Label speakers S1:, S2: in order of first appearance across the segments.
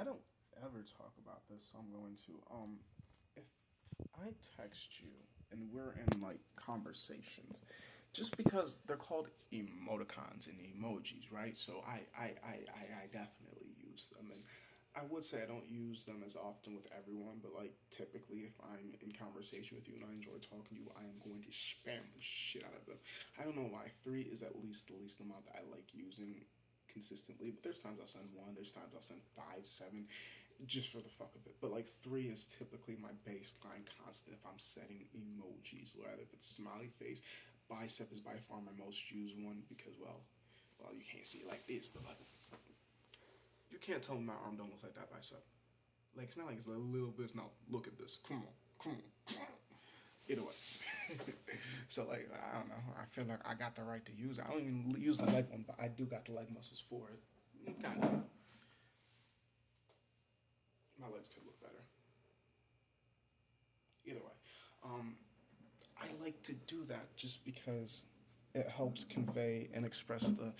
S1: I don't ever talk about this, so I'm going to. If I text you and we're in like conversations, just because they're called emoticons and emojis, right? So I definitely use them, and I would say I don't use them as often with everyone, but like typically if I'm in conversation with you and I enjoy talking to you, I am going to spam the shit out of them. I don't know why. Three is at least the least amount that I like using consistently, but there's times I'll send one, there's times I'll send five, seven, just for the fuck of it. But like three is typically my baseline constant if I'm setting emojis, whether if it's smiley face. Bicep is by far my most used one because well, you can't see it like this, but like you can't tell me my arm don't look like that bicep. Like it's not like it's a little bit. It's not. Look at this. Come on, come on, come on. Either way. So like I don't know. I feel like I got the right to use it. I don't even use the leg one, but I do got the leg muscles for it. Kind of. My legs could look better. Either way, um, I like to do that just because it helps convey and express the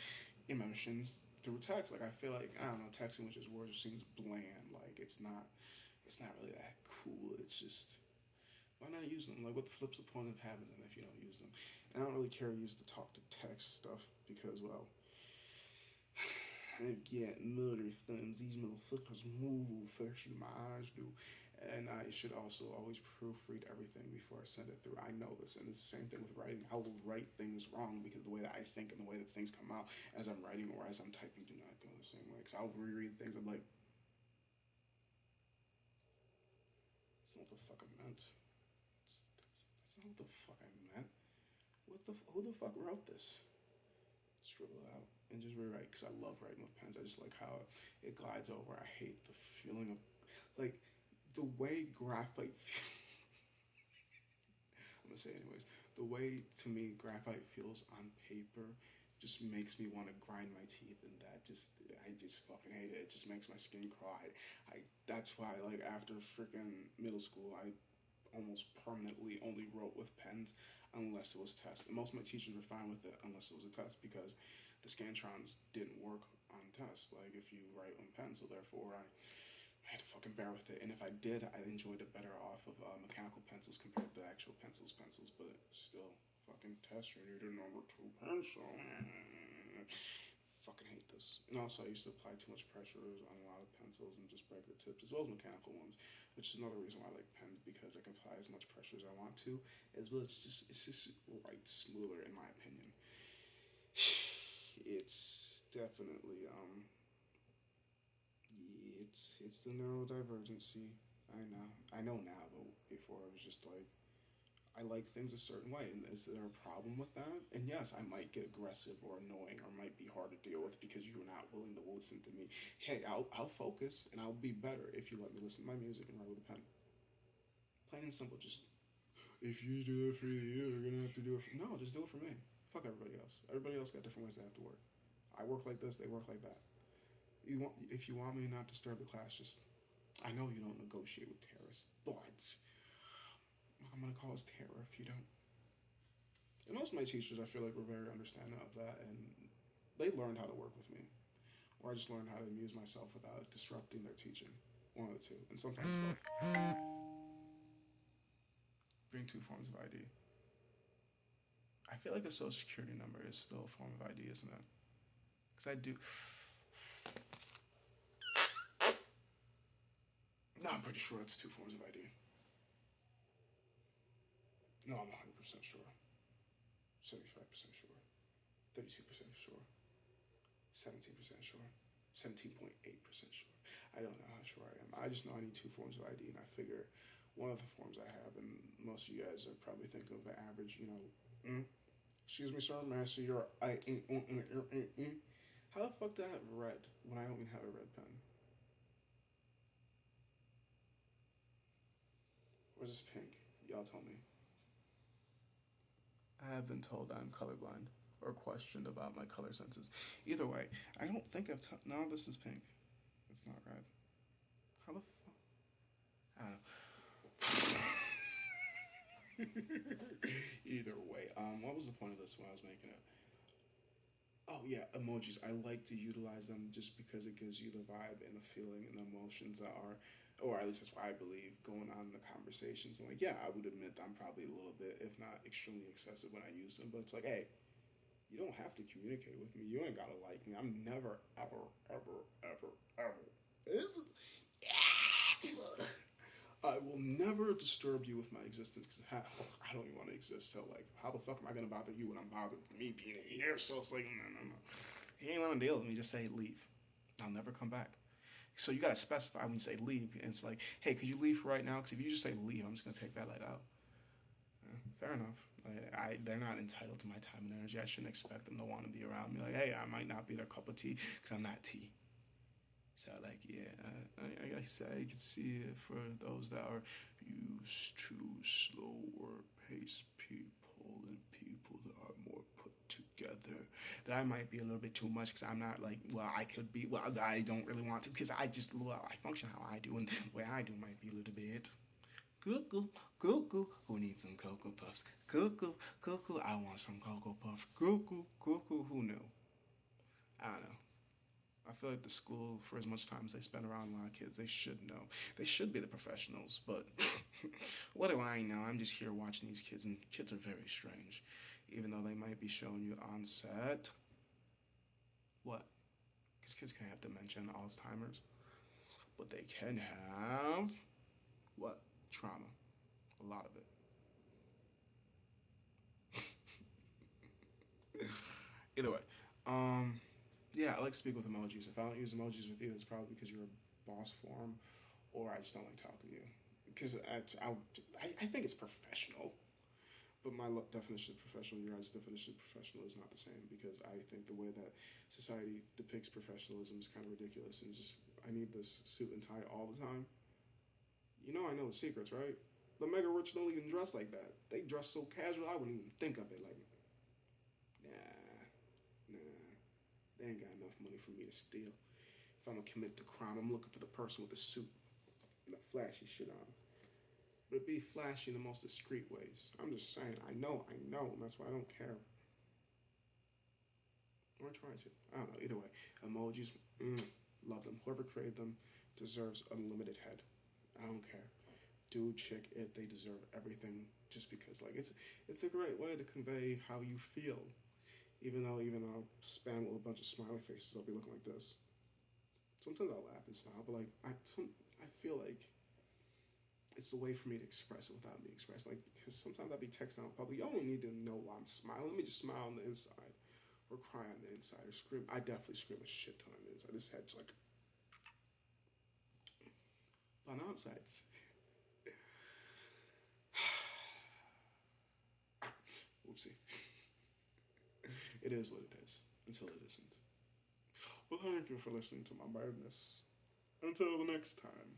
S1: emotions through text. Like I feel like I don't know, texting with just words just seems bland. Like it's not really that cool. It's just why not use them? Like what the flip's the point of having them if you don't use them? And I don't really care to use the talk to text stuff because well I've got motor thumbs. These motherfuckers move faster than my eyes do. And I should also always proofread everything before I send it through. I know this, and it's the same thing with writing. I will write things wrong because the way that I think and the way that things come out as I'm writing or as I'm typing do not go the same way. Because I'll reread things, I'm like, that's not what the fuck I meant. That's not what the fuck I meant. Who the fuck wrote this? Scribble it out and just rewrite because I love writing with pens. I just like how it glides over. I hate the feeling of like the way graphite. I'm gonna say it anyways. The way to me graphite feels on paper just makes me want to grind my teeth, and that just I just fucking hate it. It just makes my skin crawl. I that's why like after freaking middle school, I almost permanently only wrote with pens unless it was test. And most of my teachers were fine with it unless it was a test because the scantrons didn't work on tests. Like if you write on pen, so therefore I had to fucking bear with it. And if I did, I enjoyed it better off of mechanical pencils compared to actual pencils. But still, fucking test. You need a number two pencil. Fucking hate this. And also, I used to apply too much pressure on a lot of pencils and just break the tips, as well as mechanical ones, which is another reason why I like pens because I can apply as much pressure as I want to, as well. It's just right smoother in my opinion. It's definitely it's the neurodivergency. I know now, but before it was just like I like things a certain way, and is there a problem with that? And yes, I might get aggressive or annoying, or might be hard to deal with because you're not willing to listen to me. Hey, I'll focus and I'll be better if you let me listen to my music and write with a pen. Plain and simple. Just if you do it for you, you're gonna have to do it. No, just do it for me. Fuck everybody else. Everybody else got different ways they have to work. I work like this. They work like that. If you want me not to disturb the class, just I know you don't negotiate with terrorists, but I'm gonna cause terror if you don't. And most of my teachers, I feel like, were very understanding of that, and they learned how to work with me, or I just learned how to amuse myself without disrupting their teaching. One of the two, and sometimes both. Bring two forms of ID. I feel like a social security number is still a form of ID, isn't it? Because I do. No, I'm pretty sure it's two forms of ID. No, I'm 100% sure. 75% sure. 32% sure. 17% sure. 17.8% sure. I don't know how sure I am. I just know I need two forms of ID, and I figure one of the forms I have, and most of you guys are probably thinking of the average, excuse me, sir, may I see your I? How the fuck do I have red when I don't even have a red pen? Or is this pink? Y'all tell me. I have been told I'm colorblind or questioned about my color senses. Either way, I don't think no, this is pink. It's not red. How the fuck? I don't know. Either way, what was the point of this when I was making it? Oh, Oh yeah, emojis. I like to utilize them just because it gives you the vibe and the feeling and the emotions that are, or at least that's what I believe, going on in the conversations. And like, yeah, I would admit that I'm probably a little bit, if not extremely excessive when I use them. But it's like, hey, you don't have to communicate with me. You ain't gotta like me. I'm never, ever, ever, ever, ever, ever. I will never disturb you with my existence because I don't even want to exist. So, like, how the fuck am I going to bother you when I'm bothered with me being here? So it's like, no, no, no. He ain't want to deal with me. Just say leave. I'll never come back. So you got to specify when you say leave. And it's like, hey, could you leave right now? Because if you just say leave, I'm just going to take that light out. Yeah, fair enough. They're not entitled to my time and energy. I shouldn't expect them to want to be around me. Like, hey, I might not be their cup of tea because I'm not tea. So, like, yeah, I say you can see it for those that are used to slower paced people and people that are more put together. That I might be a little bit too much because I'm not like, well, I could be, well, I don't really want to because I just, well, I function how I do and the way I do might be a little bit. Cuckoo, cuckoo, who needs some Cocoa Puffs? Cuckoo, cuckoo, I want some Cocoa Puffs. Cuckoo, cuckoo, who knew? I don't know. I feel like the school, for as much time as they spend around a lot of kids, they should know. They should be the professionals, but what do I know? I'm just here watching these kids, and kids are very strange. Even though they might be showing you on set. What? Because kids can have dementia and Alzheimer's, but they can have what? Trauma. A lot of it. Either way, yeah, I like to speak with emojis. If I don't use emojis with you, it's probably because you're a boss for them, or I just don't like talking to you. Because I think it's professional, but my definition of professional and your guys' definition of professional is not the same. Because I think the way that society depicts professionalism is kind of ridiculous, and just I need this suit and tie all the time. You know, I know the secrets, right? The mega rich don't even dress like that. They dress so casual, I wouldn't even think of it. Like, nah, nah. They ain't got enough money for me to steal. If I'm gonna commit the crime, I'm looking for the person with the suit and the flashy shit on. But it be flashy in the most discreet ways. I'm just saying, I know, and that's why I don't care. Or I try to. I don't know, either way. Emojis, love them. Whoever created them deserves unlimited head. I don't care. Dude, chick, it, they deserve everything just because, like, it's a great way to convey how you feel. Even though I'll spam with a bunch of smiley faces, I'll be looking like this. Sometimes I'll laugh and smile, but like I feel like it's a way for me to express it without me expressing. Like, because sometimes I'll be texting out public, y'all don't need to know why I'm smiling. Let me just smile on the inside, or cry on the inside, or scream. I definitely scream a shit ton on the inside. This head's like, on outsides. Whoopsie. It is what it is until it isn't. Well, thank you for listening to my madness. Until the next time.